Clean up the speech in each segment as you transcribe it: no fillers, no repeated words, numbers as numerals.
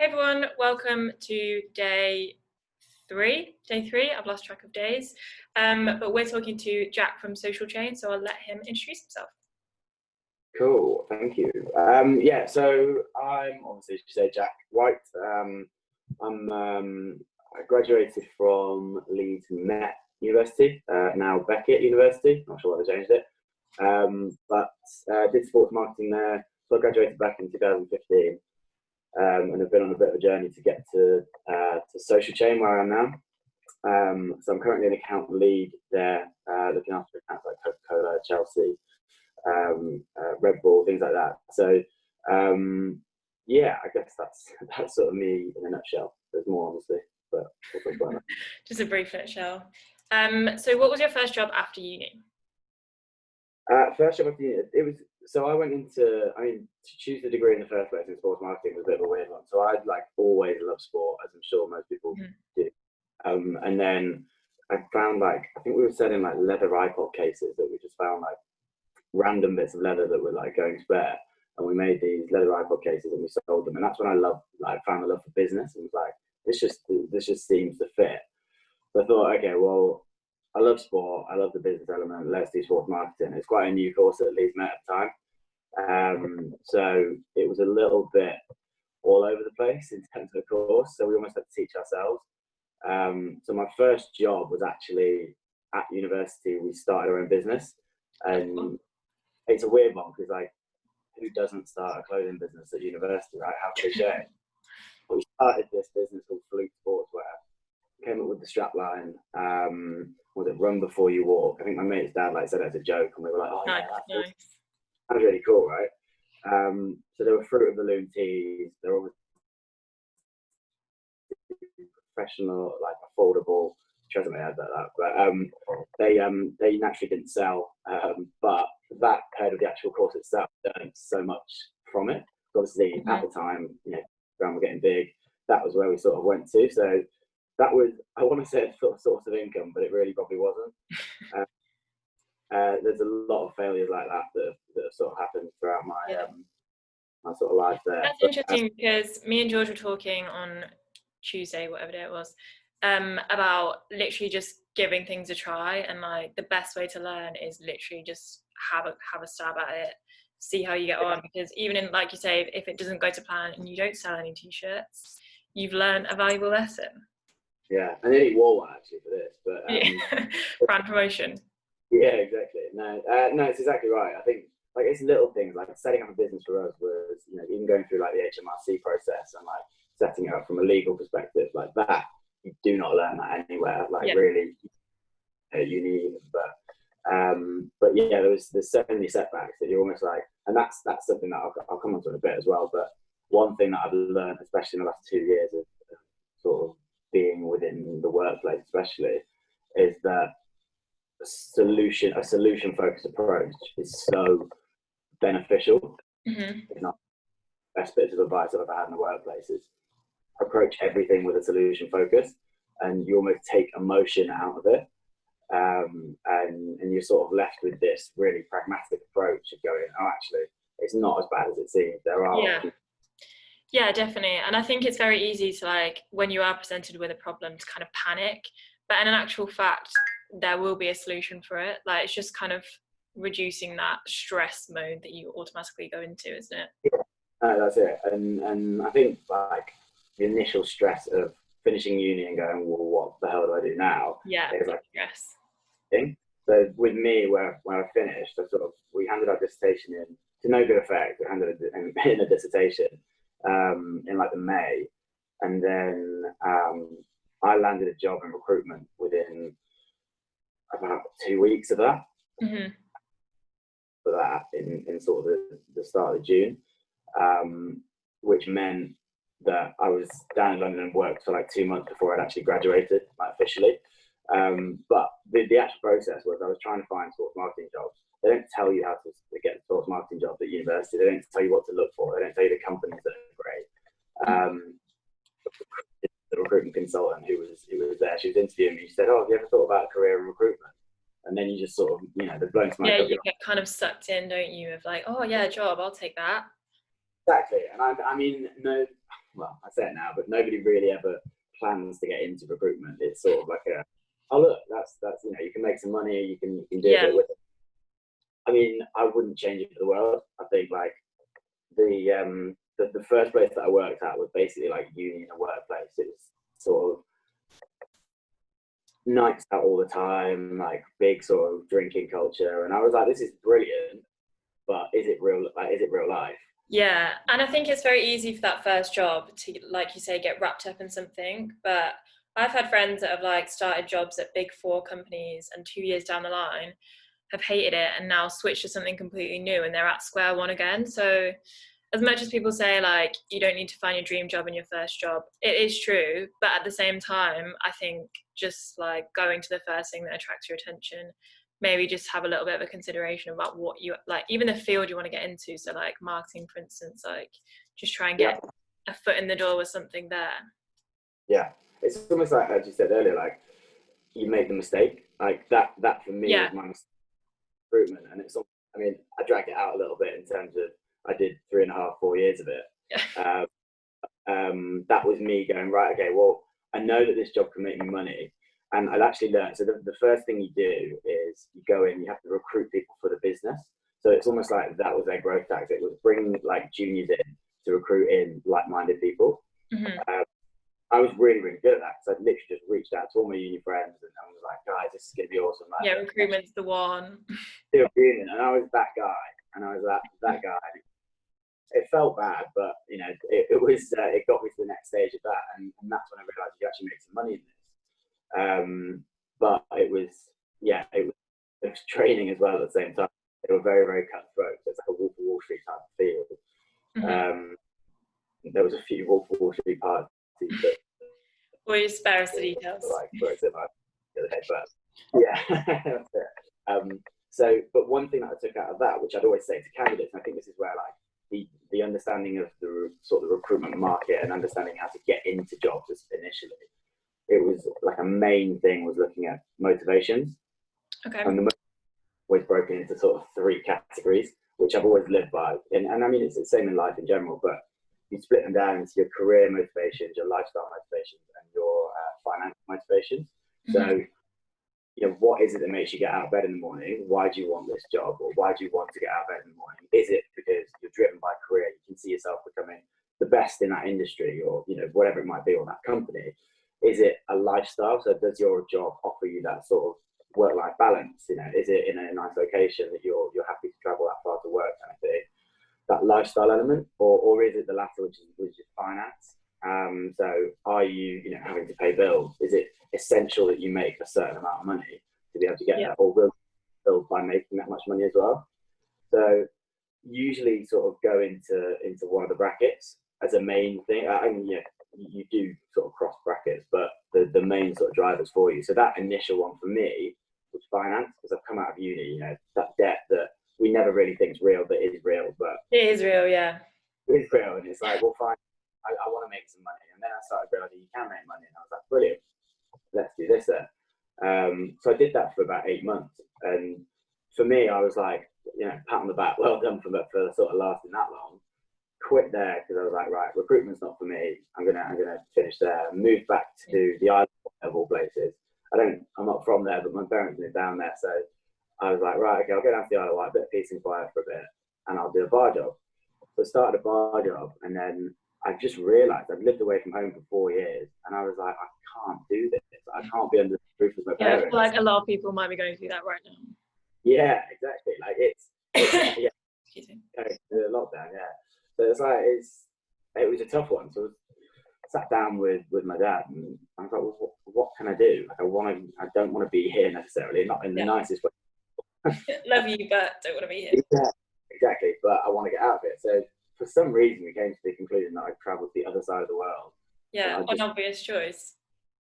Hey everyone, welcome to day three. I've lost track of days. But we're talking to Jack from Social Chain, so I'll let him introduce himself. Cool, thank you. So I'm obviously, you say, Jack White. I graduated from Leeds Met University, now Beckett University. Not sure why they changed it. But did sports marketing there. So I graduated back in 2015, and have been on a bit of a journey to get to Social Chain where I am now. So I'm currently an account lead there, looking after accounts like Coca-Cola, Chelsea, Red Bull, things like that. So I guess that's sort of me in a nutshell. There's more, obviously, but we'll talk about that. Just a brief nutshell. So what was your first job after uni? First job after uni, it was, so I went into, to choose the degree in the first place in sports marketing was a bit of a weird one. So I'd always loved sport, as I'm sure most people do. And then I found I think we were selling leather iPod cases that we just found random bits of leather that were going spare, and we made these leather iPod cases and we sold them, and that's when I found a love for business and was this just seems to fit. So I thought, okay, well, I love sport, I love the business element, let's do sports marketing. It's quite a new course at Leeds Met at the time, so it was a little bit all over the place in terms of the course, so we almost had to teach ourselves. So my first job was actually at university. We started our own business, and it's a weird one because who doesn't start a clothing business at university, right? How cliche. But we started this business called Fluke Sportswear. Came up with the strapline. Was it Run Before You Walk? I think my mate's dad said it as a joke, and we were like, oh yeah, Nice. That was really cool, right? So there were Fruit of the Loom tees. There were professional, affordable. Trust me, I had that, but they naturally didn't sell. But that paired with the actual course itself, learned so much from it. Obviously, at the time, brand were getting big. That was where we sort of went to. So that was, I want to say, a sort of source of income, but it really probably wasn't. There's a lot of failures like that that have sort of happened throughout my sort of life there. That's interesting because me and George were talking on Tuesday, whatever day it was, about literally just giving things a try, and the best way to learn is literally just have a stab at it, see how you get on, because even in, like you say, if it doesn't go to plan and you don't sell any t-shirts, you've learned a valuable lesson. Yeah, I nearly wore one actually for this, but brand promotion. Yeah, exactly. No, it's exactly right. I think it's little things like setting up a business for us was, even going through the HMRC process and setting it up from a legal perspective that. You do not learn that anywhere. Really, you need. But yeah, there's so many setbacks that you're almost and that's something that I'll come on to in a bit as well. But one thing that I've learned, especially in the last 2 years of sort of being within the workplace, especially, is that a solution focused approach is so beneficial. It's not the best bits of advice I've ever had in the workplace is approach everything with a solution focus, and you almost take emotion out of it, and you're sort of left with this really pragmatic approach of going, oh, actually, it's not as bad as it seems. There are Yeah, definitely. And I think it's very easy to when you are presented with a problem to kind of panic, but in an actual fact there will be a solution for it. It's just kind of reducing that stress mode that you automatically go into, isn't it? Yeah, that's it. And I think the initial stress of finishing uni and going, well, what the hell do I do now? Yeah, is stress. So with me, when I finished, we handed our dissertation in to no good effect. We handed in a dissertation in the May, and then I landed a job in recruitment within about 2 weeks of that. For that in sort of the start of June, which meant that I was down in London and worked for 2 months before I'd actually graduated officially. But the actual process was I was trying to find sports marketing jobs. They don't tell you how to get sports marketing jobs at university. They don't tell you what to look for. They don't tell you the companies that are great. The recruitment consultant who was there, she was interviewing me. She said, "Oh, have you ever thought about a career in recruitment?" And then you just sort of, the blown smoke. Yeah, you get kind of sucked in, don't you? Of oh yeah, job, I'll take that. Exactly. And I mean, no, well, I say it now, but nobody really ever plans to get into recruitment. It's sort of like a, oh look, that's you know, you can make some money, you can do a bit with it. I mean, I wouldn't change it for the world. I think like the first place that I worked at was basically like uni and a workplace. It was sort of nights out all the time, like big sort of drinking culture, and I was like, this is brilliant, but is it real? Like, is it real life? Yeah, and I think it's very easy for that first job to, like you say, get wrapped up in something. But I've had friends that have like started jobs at big four companies and 2 years down the line have hated it and now switched to something completely new and they're at square one again. So as much as people say like you don't need to find your dream job in your first job, it is true. But at the same time, I think just like going to the first thing that attracts your attention, maybe just have a little bit of a consideration about what you like, even the field you want to get into. So like marketing, for instance, like just try and get a foot in the door with something there. Yeah, it's almost like, as you said earlier, like you make the mistake. Like that for me was my mistake, recruitment. And it's, I mean, I dragged it out a little bit in terms of I did 3.5, 4 years of it. That was me going, right, okay, well, I know that this job can make me money. And I'd actually learned, so the first thing you do is you go in, you have to recruit people for the business. So it's almost like that was their growth tactic, was bringing like juniors in to recruit in like-minded people. I was really, really good at that. So I literally just reached out to all my uni friends and I was like, guys, this is going to be awesome. Like, yeah, recruitment's the one. And I was that guy. And I was that guy. It felt bad, but, you know, it was, it got me to the next stage of that. And that's when I realized you actually make some money in this. But it was training as well at the same time. They were very, very cutthroat. So it's like a Wolf of Wall Street type of feel. There was a few Wolf of Wall Street parties, but will you spare us the details? Like, where is it? Yeah. So, but one thing that I took out of that, which I'd always say to candidates, and I think this is where like the understanding of the sort of recruitment market and understanding how to get into jobs initially, it was like a main thing was looking at motivations. Okay. And the was broken into sort of 3 categories, which I've always lived by. And I mean, it's the same in life in general, but you split them down into your career motivations, your lifestyle motivations, and your financial motivations. So, you know, what is it that makes you get out of bed in the morning? Why do you want this job? Or why do you want to get out of bed in the morning? Is it because you're driven by career? You can see yourself becoming the best in that industry or, you know, whatever it might be, or that company. Is it a lifestyle? So does your job offer you that sort of work-life balance? You know, is it in a nice location that you're happy to travel that far to work kind of thing? That lifestyle element, or is it the latter, which is finance? So are you having to pay bills? Is it essential that you make a certain amount of money to be able to get that, or will you build by making that much money as well? So usually sort of go into one of the brackets as a main thing. I mean, you do sort of cross brackets, but the main sort of drivers for you. So that initial one for me was finance, because I've come out of uni, that debt that we never really think is real, but it is real. But it is real, yeah. It is real, and it's like, well, fine, I want to make some money. And then I started realizing you can make money, and I was like, brilliant, let's do this then. So I did that for about 8 months, and for me, I was like, pat on the back, well done for sort of lasting that long. Quit there because I was like, right, recruitment's not for me. I'm gonna finish there. Moved back to the island of all places. I'm not from there, but my parents live down there, so I was like, right, okay, I'll go down to the Isle of Wight, a bit of peace and quiet for a bit, and I'll do a bar job. So I started a bar job, and then I just realised I'd lived away from home for 4 years, and I was like, I can't do this. I can't be under the roof of my parents. I feel like a lot of people might be going through that right now. Yeah, exactly. Like it's Excuse me. The lockdown, yeah. So it's like it was a tough one. So I sat down with my dad, and I was like, well, what can I do? Like I don't want to be here necessarily, not in the nicest way. Love you, but don't want to be here. Yeah, exactly. But I want to get out of it. So for some reason, we came to the conclusion that I'd travel to the other side of the world. Yeah, an obvious choice.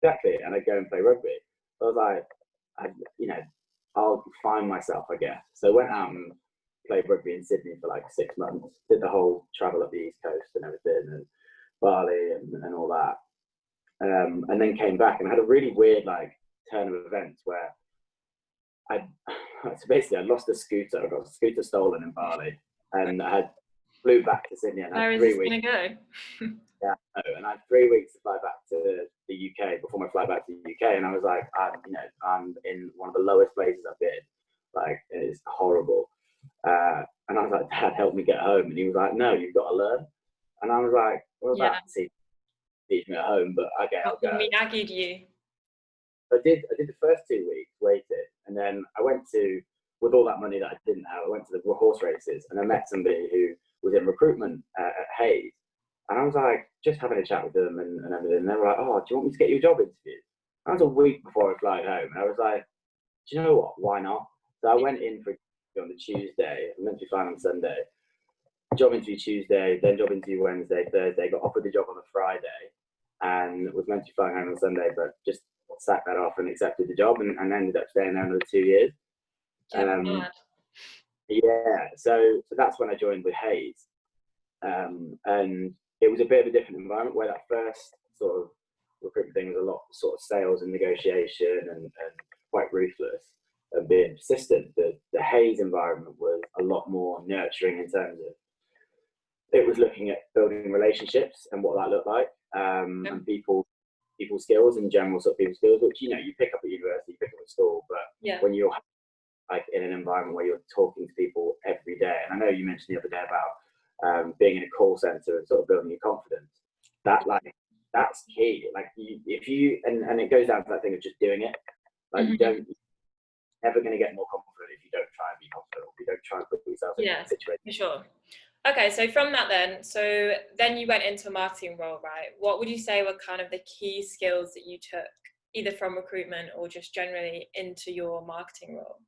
Exactly, and I'd go and play rugby. So I was like, I'll find myself, I guess. So I went out and played rugby in Sydney for like 6 months. Did the whole travel up the East Coast and everything, and Bali and all that. And then came back and had a really weird turn of events where I lost a scooter. I got a scooter stolen in Bali, and I had flew back to Sydney and I Where had is 3 this weeks. gonna go? Yeah, and I had 3 weeks to fly back to the UK before my flight back to the UK, and I was like, I'm in one of the lowest places I've been. Like, it's horrible. And I was like, Dad, help me get home. And he was like, no, you've got to learn. And I was like, well, Yeah. that teach me at home, but okay, I'll go. Miyagi'd you. I did the first 2 weeks, waited, and then I went to, with all that money that I didn't have, I went to the horse races, and I met somebody who was in recruitment at Hayes. And I was like, just having a chat with them and everything. And they were like, oh, do you want me to get you a job interview? That was a week before I flew home. And I was like, do you know what? Why not? So I went in for on the Tuesday. I meant to be flying on Sunday. Job interview Tuesday, then job interview Wednesday, Thursday. Got offered the job on a Friday, and was meant to be flying home on Sunday, but just sacked that off and accepted the job, and ended up staying there another 2 years. Yeah, so that's when I joined with Hayes, and it was a bit of a different environment where that first sort of recruitment thing was a lot of sort of sales and negotiation and quite ruthless and being persistent. The Hayes environment was a lot more nurturing in terms of it was looking at building relationships and what that looked like, and people skills and general sort of people skills, which you pick up at university, you pick up at school, but when you're like in an environment where you're talking to people every day, and I know you mentioned the other day about being in a call center and sort of building your confidence. That's key. Like if you and it goes down to that thing of just doing it. Like you're never going to get more confident if you don't try and be confident, if you don't try and put yourself in a situation. For sure. Okay, so from that then you went into a marketing role, right? What would you say were kind of the key skills that you took either from recruitment or just generally into your marketing role?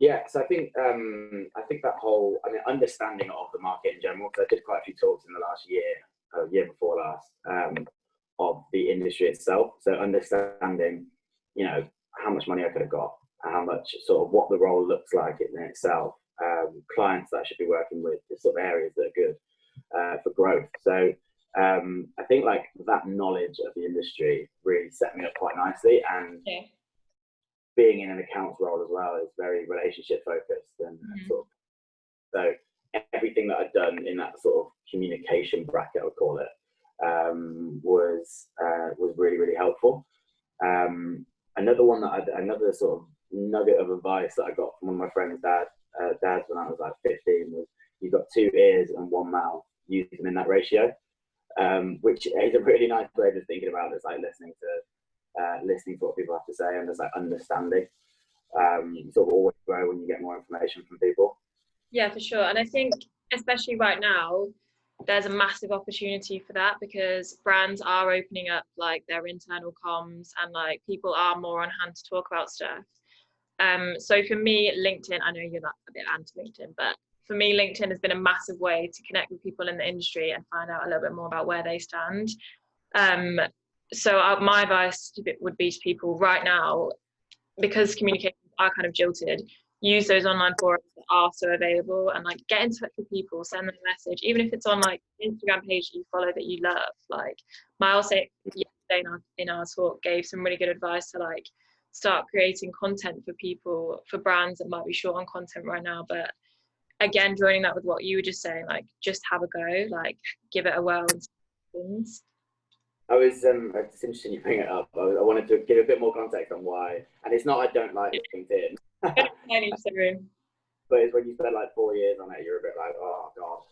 Yeah, so I think that whole, understanding of the market in general, because I did quite a few talks in the last year before last, of the industry itself. So understanding, how much money I could have got, how much sort of what the role looks like in itself, clients that I should be working with, the sort of areas that are good for growth. So I think like that knowledge of the industry really set me up quite nicely, and being in an accounts role as well is very relationship focused and sort of, so everything that I'd done in that sort of communication bracket, I would call it, was really, really helpful. Another sort of nugget of advice that I got from one of my friends' dads when I was like 15 was, you've got 2 ears and 1 mouth, use them in that ratio, which is a really nice way of thinking about it. It's like listening to what people have to say and just like understanding. You sort of always grow when you get more information from people. Yeah, for sure. And I think especially right now, there's a massive opportunity for that, because brands are opening up like their internal comms and like people are more on hand to talk about stuff. So for me, LinkedIn, I know you're not a bit anti-LinkedIn, but for me, LinkedIn has been a massive way to connect with people in the industry and find out a little bit more about where they stand. So my advice would be to people right now, because communications are kind of jilted, use those online forums that are so available and like get in touch with people, send them a message, even if it's on like Instagram page that you follow that you love. Like Miles said yesterday in our talk gave some really good advice to like start creating content for people, for brands that might be short on content right now. But again, joining that with what you were just saying, like just have a go, like give it a whirl and things. I was it's interesting you bring it up. I wanted to give a bit more context on why, and it's not I don't like LinkedIn. But it's when you spend like 4 years on it, you're a bit like, oh god.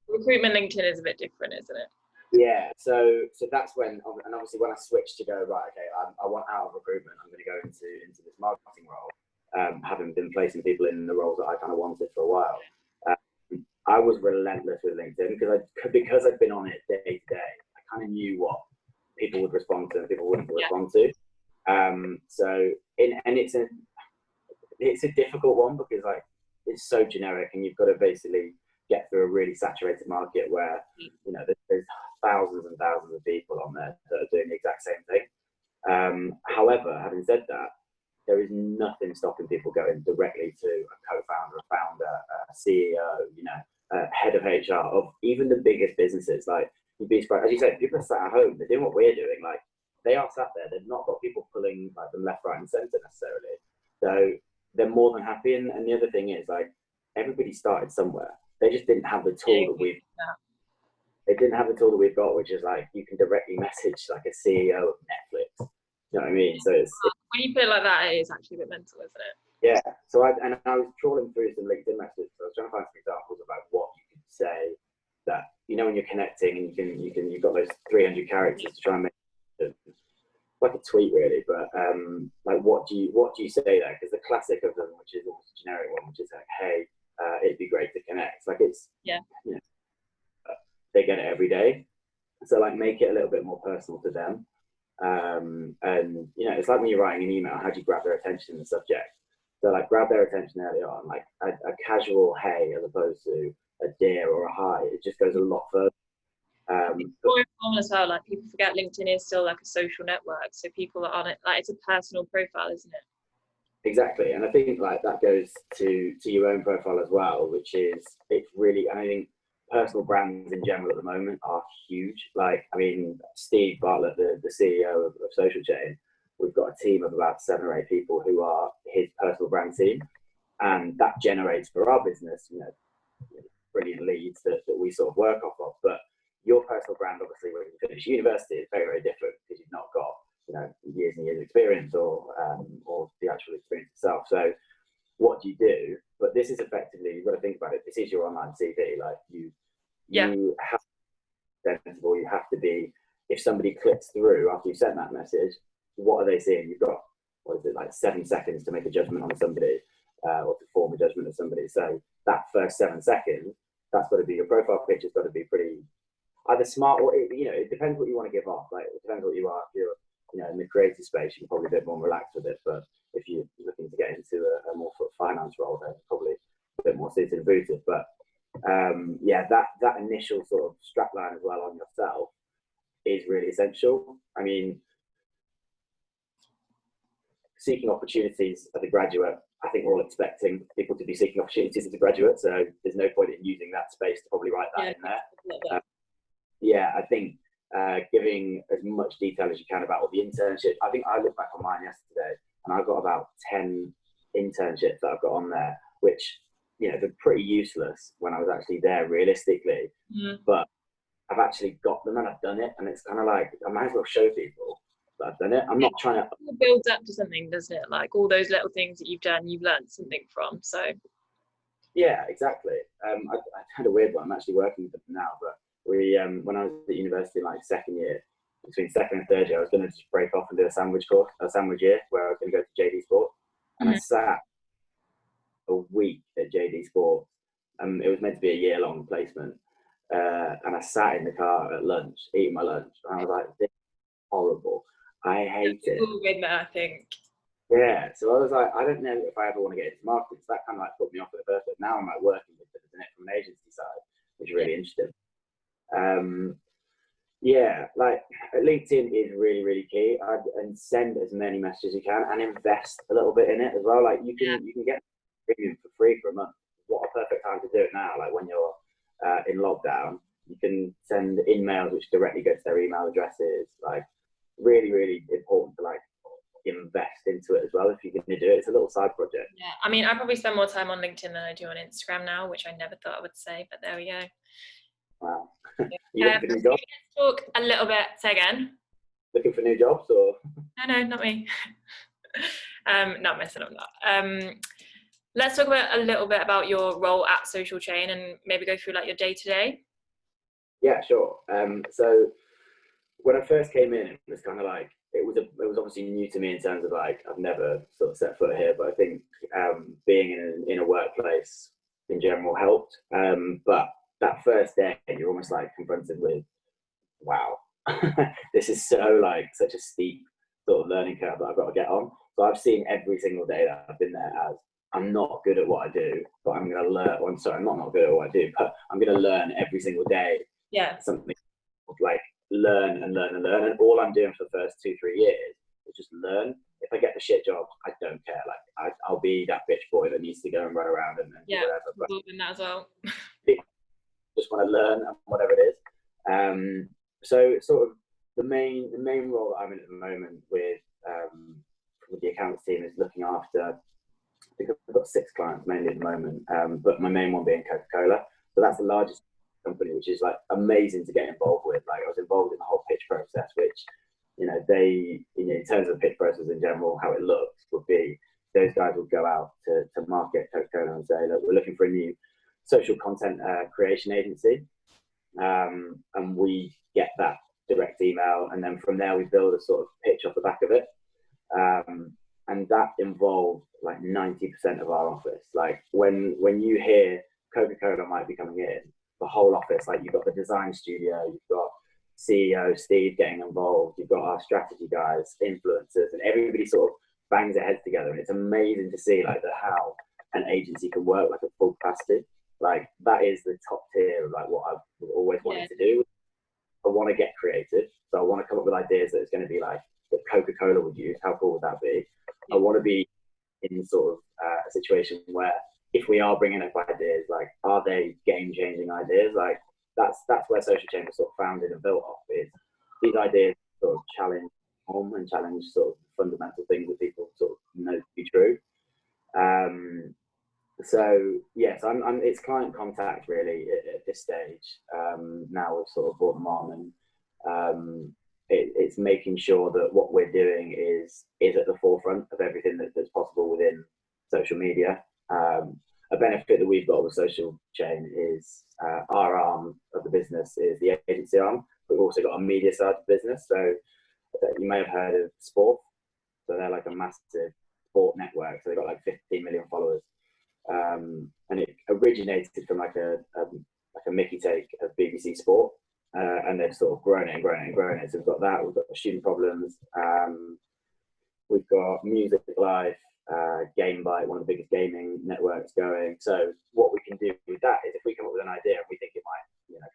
Recruitment LinkedIn is a bit different, isn't it? Yeah. So that's when, and obviously when I switched to go right, okay, I want out of recruitment. I'm going to go into this marketing role. Having been placing people in the roles that I kind of wanted for a while, I was relentless with LinkedIn because I'd been on it day to day. I kind of knew what people would respond to and people wouldn't respond to. It's a difficult one because like it's so generic and you've got to basically get through a really saturated market where there's thousands and thousands of people on there that are doing the exact same thing. However, having said that, there is nothing stopping people going directly to a co-founder, a founder, a CEO, head of HR of even the biggest businesses. Like you'd be surprised, as you said, people are sat at home, they're doing what we're doing. Like they are sat there, they've not got people pulling like them left, right, and centre necessarily. So they're more than happy. And the other thing is like everybody started somewhere. they just didn't have the tool that they didn't have the tool that we've got, which is like you can directly message like a CEO of Netflix. You know what I mean? So it's when you put it like that, it is actually a bit mental, isn't it? yeah. So I was trawling through some LinkedIn messages. So I was trying to find some examples about what you could say that, you know, when you're connecting and you've got those 300 characters to try and make it like a tweet really, but like what do you say there? Because the classic of them, which is almost a generic one, which is like, hey, it'd be great to connect. Like it's yeah, you know, they get it every day. So like make it a little bit more personal to them. And you know, it's like when you're writing an email, how do you grab their attention in the subject? So like grab their attention early on, like a casual hey as opposed to a dear or a hi. It just goes a lot further. More common as well. Like people forget LinkedIn is still like a social network, so people are on it. Like it's a personal profile, isn't it? Exactly, and I think like that goes to your own profile as well, which is it's really. And I think personal brands in general at the moment are huge. Like I mean, Steve Bartlett, the CEO of Social Chain, we've got a team of about 7 or 8 people who are his personal brand team, and that generates for our business, you know, brilliant leads that we sort of work off of. But your personal brand, obviously, when you finish university, is very, very different because you've not got, you know, years and years of experience or the actual experience itself. So what do you do? But this is effectively, you've got to think about it. This is your online CV. Like you have to be sensible. You have to be, if somebody clicks through after you sent that message, what are they seeing? You've got, what is it, like 7 seconds to make a judgment on somebody or to form a judgment of somebody. So that first 7 seconds, that's got to be your profile picture's got to be pretty either smart or you know, it depends what you want to give off. Like it depends what you are. If you're, you know, in the creative space, you can probably be a bit more relaxed with it. But if you're looking to get into a more sort of finance role, then probably a bit more suited and booted. But yeah, that initial sort of strapline as well on yourself is really essential. I mean, seeking opportunities as a graduate, I think we're all expecting people to be seeking opportunities as a graduate. So there's no point in using that space to probably write that in there. Yeah, I think giving as much detail as you can about all the internships. I think I looked back on mine yesterday and I've got about 10 internships that I've got on there, which, you know, they're pretty useless when I was actually there realistically. But I've actually got them and I've done it. And it's kind of like, I might as well show people that I've done it. I'm not trying to. It builds up to something, doesn't it? Like all those little things that you've done, you've learned something from. So. Yeah, exactly. I had a weird one. I'm actually working with them now, but we when I was at university, like second year, between second and third year, I was going to just break off and do a sandwich year where I was going to go to JD Sport, and I sat a week at JD Sport. It was meant to be a year-long placement, and I sat in the car at lunch, eating my lunch, and I was like, "This is horrible. I hate it." In there, I think. Yeah, so I was like, I don't know if I ever want to get into marketing. So that kind of like put me off at the first. But now I'm like working with it from an agency side, which is really interesting. Yeah, like LinkedIn is really, really key. And send as many messages as you can, and invest a little bit in it as well. Like you can get premium for free for a month. What a perfect time to do it now! Like when you're in lockdown, you can send emails which directly go to their email addresses. Like really, really important to like invest into it as well if you're going to do it. It's a little side project. Yeah, I mean, I probably spend more time on LinkedIn than I do on Instagram now, which I never thought I would say, but there we go. Wow. You looking for new jobs? Let's talk a little bit. Say again. Looking for new jobs or? No, not me. Not messing up that. Let's talk about a little bit about your role at Social Chain and maybe go through like your day to day. Yeah, sure. So when I first came in, it was kind of like it was obviously new to me in terms of like I've never sort of set foot here, but I think being in a workplace in general helped. But that first day, you're almost like confronted with, wow, this is so like such a steep sort of learning curve that I've got to get on. So I've seen every single day that I've been there as I'm not good at what I do, but I'm going to learn. Well, I'm sorry, I'm not good at what I do, but I'm going to learn every single day. Yeah. Something like learn and learn and learn. And all I'm doing for the first 2-3 years is just learn. If I get the shit job, I don't care. Like I'll be that bitch boy that needs to go and run around and do whatever. But in that as well. Just want to learn whatever it is. So sort of the main role that I'm in at the moment with the accounts team is looking after. I think I've got 6 clients mainly at the moment, but my main one being Coca-Cola. So that's the largest company, which is like amazing to get involved with. Like I was involved in the whole pitch process, which, in terms of the pitch process in general, how it looks would be those guys would go out to market Coca-Cola and say, look, we're looking for a new social content creation agency. And we get that direct email, and then from there we build a sort of pitch off the back of it. And that involved like 90% of our office. Like when you hear Coca-Cola might be coming in, the whole office, like you've got the design studio, you've got CEO Steve getting involved, you've got our strategy guys, influencers, and everybody sort of bangs their heads together. And it's amazing to see like how an agency can work like at full capacity. Like that is the top tier of like what I've always wanted to do. I want to get creative, so I want to come up with ideas that it's going to be like that Coca-Cola would use. How cool would that be? I want to be in sort of a situation where if we are bringing up ideas, like are they game-changing ideas? Like that's where Social Chain was sort of founded and built off. Is these ideas sort of challenge home and challenge sort of fundamental things that people sort of know to be true. So yes, it's client contact really at this stage. Now we've sort of brought them on, and it's making sure that what we're doing is at the forefront of everything that's possible within social media. A benefit that we've got with Social Chain is our arm of the business is the agency arm. We've also got a media side of the business. So you may have heard of Sport. So they're like a massive sport network. So they've got like 15 million followers. And it originated from like a Mickey take of BBC Sport, and they've sort of grown it and grown it and grown it. So we've got that. We've got Student Problems. We've got Music Life, Gamebite, one of the biggest gaming networks going. So what we can do with that is if we come up with an idea and we think it might,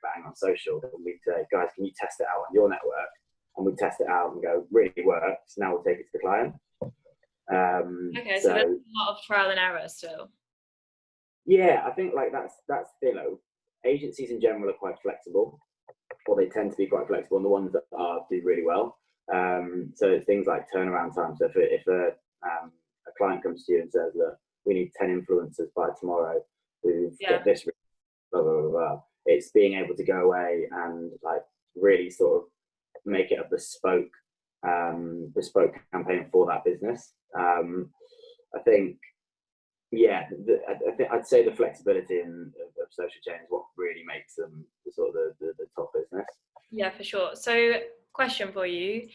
bang on social, then we say, guys, can you test it out on your network? And we test it out and go, really works. Now we'll take it to the client. Okay, so there's a lot of trial and error still. Yeah, I think like that's agencies in general are quite flexible, or they tend to be quite flexible, and the ones that are do really well. So things like turnaround time. So if a client comes to you and says, look, we need 10 influencers by tomorrow who've got this, blah, blah, blah, blah. It's being able to go away and like really sort of make it a bespoke campaign for that business. I think, I'd say the flexibility of Social Chain is what really makes them the top business. Yeah, for sure. So, question for you: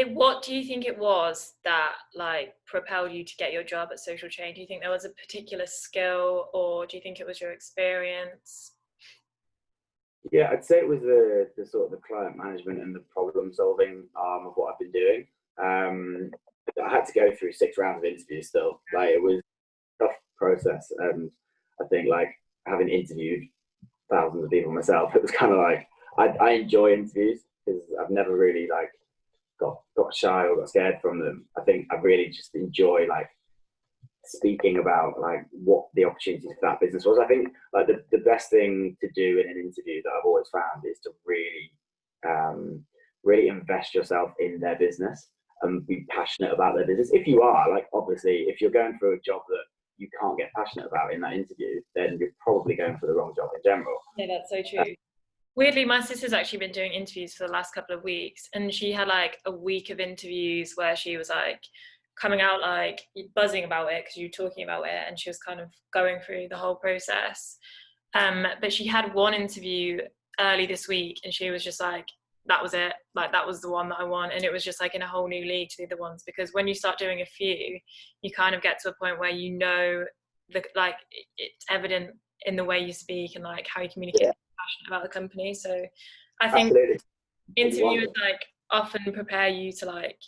what do you think it was that like propelled you to get your job at Social Chain? Do you think there was a particular skill, or do you think it was your experience? Yeah, I'd say it was the sort of the client management and the problem solving arm of what I've been doing. I had to go through 6 rounds of interviews still. Like it was a tough process, and I think like having interviewed thousands of people myself, it was kind of like I enjoy interviews because I've never really like got shy or got scared from them. I think I really just enjoy like speaking about like what the opportunities for that business was. I think like the best thing to do in an interview that I've always found is to really invest yourself in their business and be passionate about their business. If you are, like obviously if you're going for a job that you can't get passionate about in that interview, then you're probably going for the wrong job in general. Yeah, that's so true. Weirdly, my sister's actually been doing interviews for the last couple of weeks, and she had like a week of interviews where she was like coming out like buzzing about it because you were talking about it, and she was kind of going through the whole process. But she had one interview early this week, and she was just like, that was it, like that was the one that I want. And it was just like in a whole new league to the other ones, because when you start doing a few, you kind of get to a point where like it's evident in the way you speak and like how you communicate. Yeah. Passionate about the company. So I think interviewers like often prepare you to like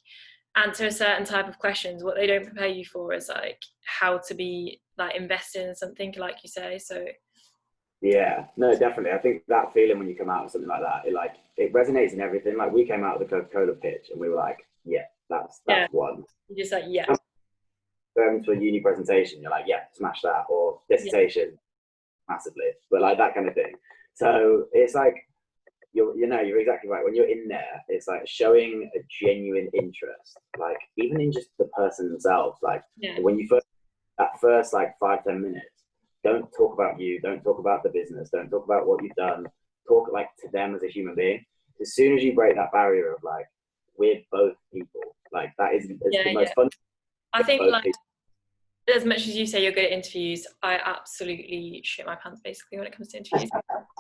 answer a certain type of questions. What they don't prepare you for is like how to be like invested in something, like you say. So yeah, no, definitely. I think that feeling when you come out of something like that, it resonates in everything. Like we came out of the Coca-Cola pitch and we were like, yeah, that's one. You're just like, yeah. Going to a uni presentation, you're like, yeah, smash that, or dissertation, massively, but like that kind of thing. So it's like you're exactly right. When you're in there, it's like showing a genuine interest, like even in just the person themselves. Like when you that first like 5-10 minutes, don't talk about you, don't talk about the business, don't talk about what you've done. Talk like to them as a human being. As soon as you break that barrier of like, we're both people, like that is the most fun. I think like as much as you say you're good at interviews, I absolutely shit my pants basically when it comes to interviews.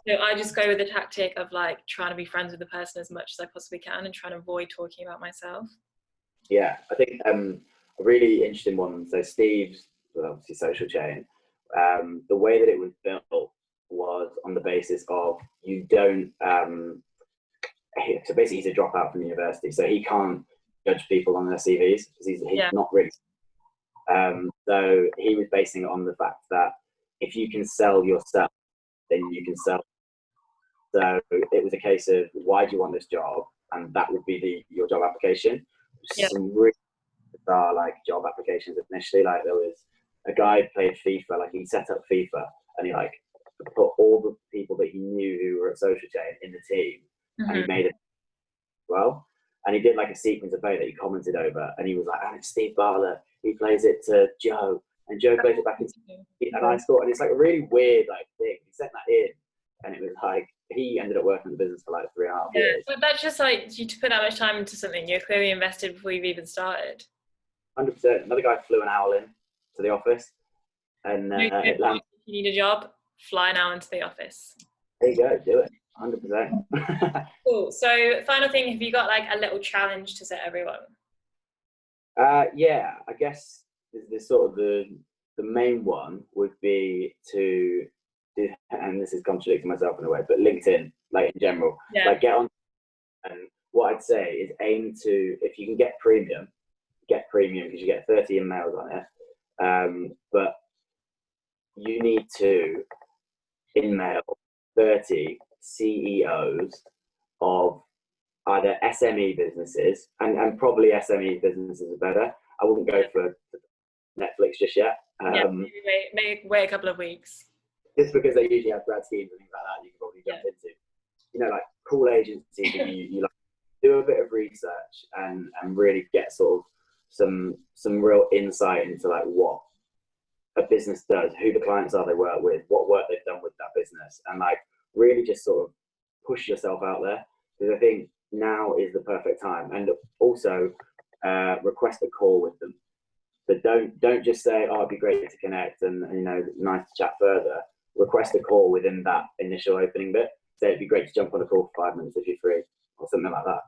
So I just go with the tactic of like trying to be friends with the person as much as I possibly can and trying to avoid talking about myself. Yeah, I think a really interesting one. So Steve's, well, obviously Social Chain, the way that it was built was on the basis of you don't. So basically, he's a dropout from university, so he can't judge people on their CVs because he's not really. So he was basing it on the fact that if you can sell yourself, then you can sell. So it was a case of why do you want this job, and that would be your job application. Some really bizarre like job applications initially. Like there was a guy who played FIFA, like he set up FIFA and he like put all the people that he knew who were at Social Chain in the team, and he made it well. And he did like a sequence of play that he commented over, and he was like, "And it's Steve Bartlett. He plays it to Joe, and Joe plays it back into." And I thought, and it's like a really weird like thing. He sent that in, and it was like he ended up working in the business for like 3.5 years. But that's just like you to put that much time into something. You're clearly invested before you've even started. 100%. Another guy flew an owl in to the office, and if you need a job, fly an hour into the office. There you go, do it. 100%. Cool. So, final thing, have you got like a little challenge to set everyone? Yeah, I guess the sort of the main one would be to do, and this is contradicting myself in a way, but LinkedIn, like in general, like get on. And what I'd say is aim to, if you can get premium because you get 30 emails on it. But you need to email 30 CEOs of either SME businesses, and probably SME businesses are better. I wouldn't go for Netflix just yet. Maybe wait a couple of weeks. Just because they usually have grad schemes and things like that, you can probably jump into. You know, like cool agencies, and you like do a bit of research and really get sort of some real insight into like what a business does, who the clients are they work with, what work they've done with that business, and like really just sort of push yourself out there, because I think now is the perfect time. And also request a call with them. So don't just say, oh, it'd be great to connect and you know, nice to chat further. Request a call within that initial opening bit. Say it'd be great to jump on a call for 5 minutes if you're free, or something like that.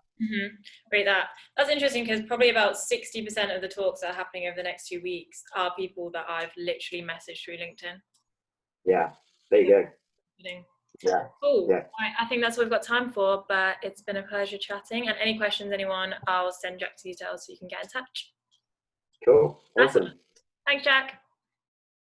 Great. That's interesting, because probably about 60% of the talks that are happening over the next 2 weeks are people that I've literally messaged through LinkedIn. Yeah, there you go. Yeah. Cool. Yeah. I think that's what we've got time for, but it's been a pleasure chatting. And any questions, anyone, I'll send Jack's details so you can get in touch. Cool. Awesome. Thanks, Jack.